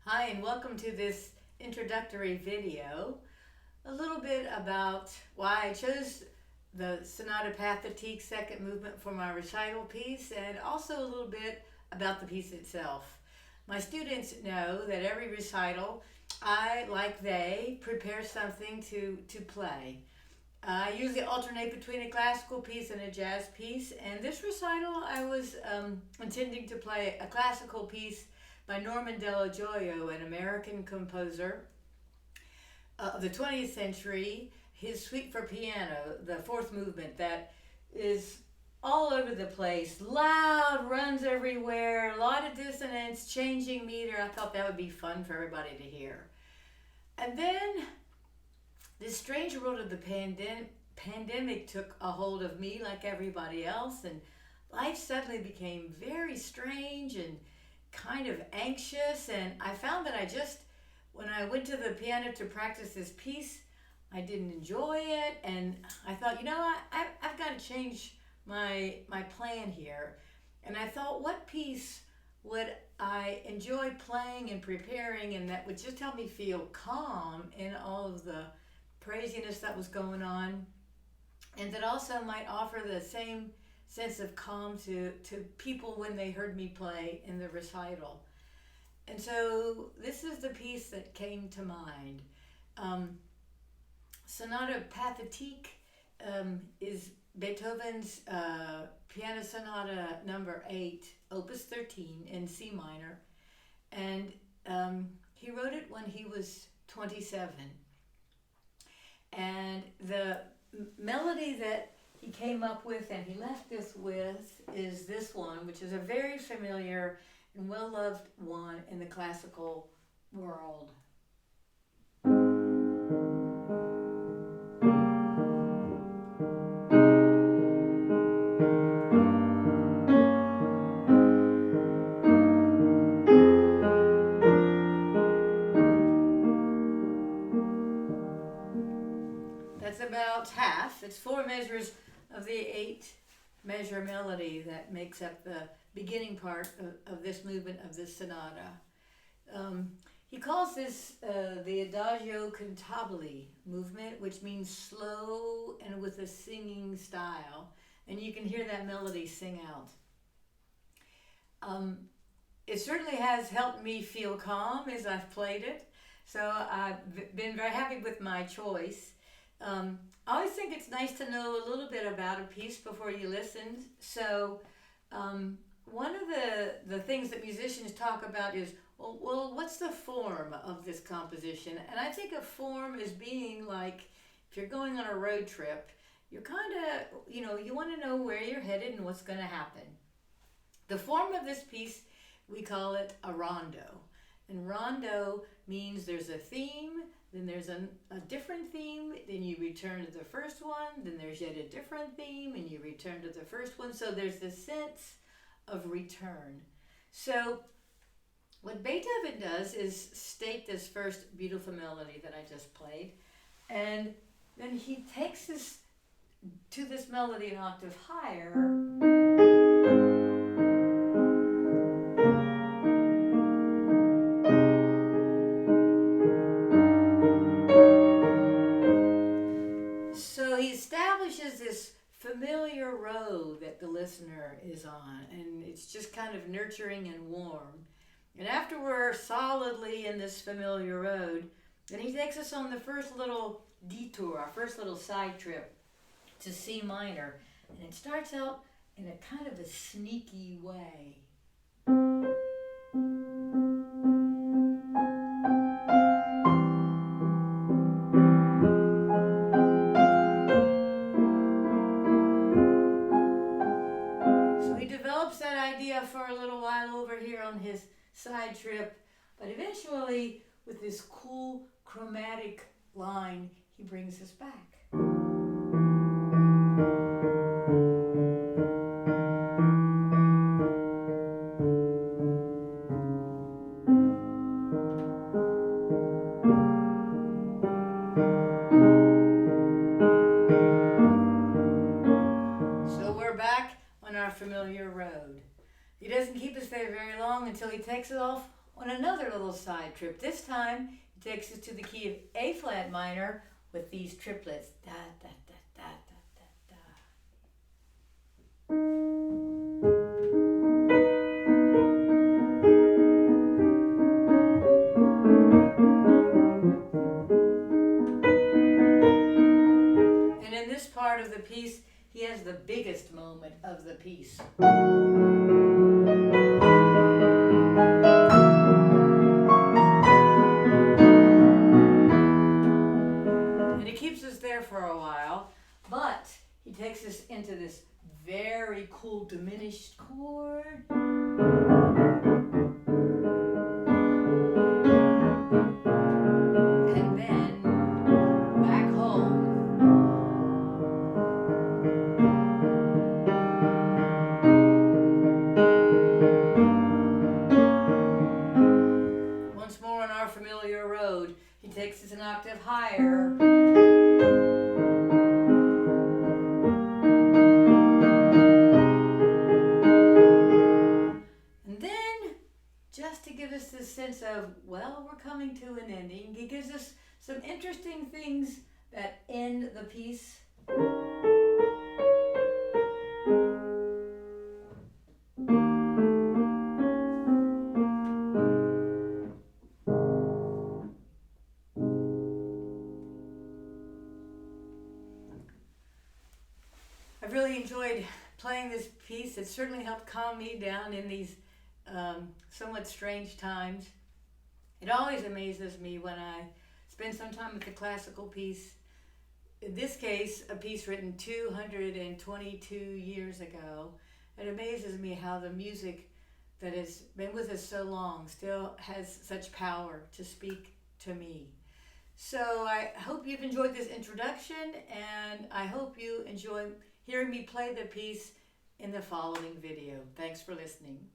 Hi, and welcome to this introductory video. A little bit about why I chose the Sonata Pathétique second movement for my recital piece, and also a little bit about the piece itself. My students know that every recital, I, like they, prepare something to play. I usually alternate between a classical piece and a jazz piece, and this recital I was intending to play a classical piece by Norman Della Gioia, an American composer of the 20th century. His Suite for Piano, the fourth movement, that is all over the place, loud, runs everywhere, a lot of dissonance, changing meter. I thought that would be fun for everybody to hear. And then this strange world of the pandemic took a hold of me like everybody else, and life suddenly became very strange and kind of anxious. And I found that when I went to the piano to practice this piece, I didn't enjoy it, and I thought, I've got to change my plan here. And I thought, what piece would I enjoy playing and preparing, and that would just help me feel calm in all of the craziness that was going on, and that also might offer the same sense of calm to people when they heard me play in the recital. And so this is the piece that came to mind. Sonata Pathétique is Beethoven's Piano Sonata number 8, Opus 13 in C minor, and he wrote it when he was 27. And the melody that he came up with and he left us with is this one, which is a very familiar and well-loved one in the classical world. That's about half. It's 4 measures of the 8-measure melody that makes up the beginning part of this movement of this sonata. He calls this the Adagio Cantabile movement, which means slow and with a singing style. And you can hear that melody sing out. It certainly has helped me feel calm as I've played it. So I've been very happy with my choice. I always think it's nice to know a little bit about a piece before you listen. So one of the things that musicians talk about is, well, what's the form of this composition? And I think a form is being like, if you're going on a road trip, you're kind of, you want to know where you're headed and what's going to happen. The form of this piece, we call it a rondo. And rondo means there's a theme, then there's a different theme, then you return to the first one, then there's yet a different theme, and you return to the first one. So there's this sense of return. So what Beethoven does is state this first beautiful melody that I just played, and then he takes us to this melody an octave higher. So he establishes this familiar road that the listener is on, and it's just kind of nurturing and warm. And after we're solidly in this familiar road, then he takes us on the first little detour, our first little side trip to C minor. And it starts out in a kind of a sneaky way. That idea for a little while over here on his side trip, but eventually with this cool chromatic line he brings us back. So we're back on our familiar road. He doesn't keep us there very long until he takes us off on another little side trip. This time, he takes us to the key of A flat minor with these triplets. Da, da, da, da, da, da, da. And in this part of the piece, he has the biggest moment of the piece. And he keeps us there for a while, but he takes us into this very cool diminished chord. And then back home. Once more on our familiar road, he takes us an octave higher. And then, just to give us this sense of, well, we're coming to an ending, he gives us some interesting things that end the piece. I've really enjoyed playing this piece. It certainly helped calm me down in these somewhat strange times. It always amazes me when I spend some time with a classical piece. In this case, a piece written 222 years ago. It amazes me how the music that has been with us so long still has such power to speak to me. So I hope you've enjoyed this introduction, and I hope you enjoy hearing me play the piece in the following video. Thanks for listening.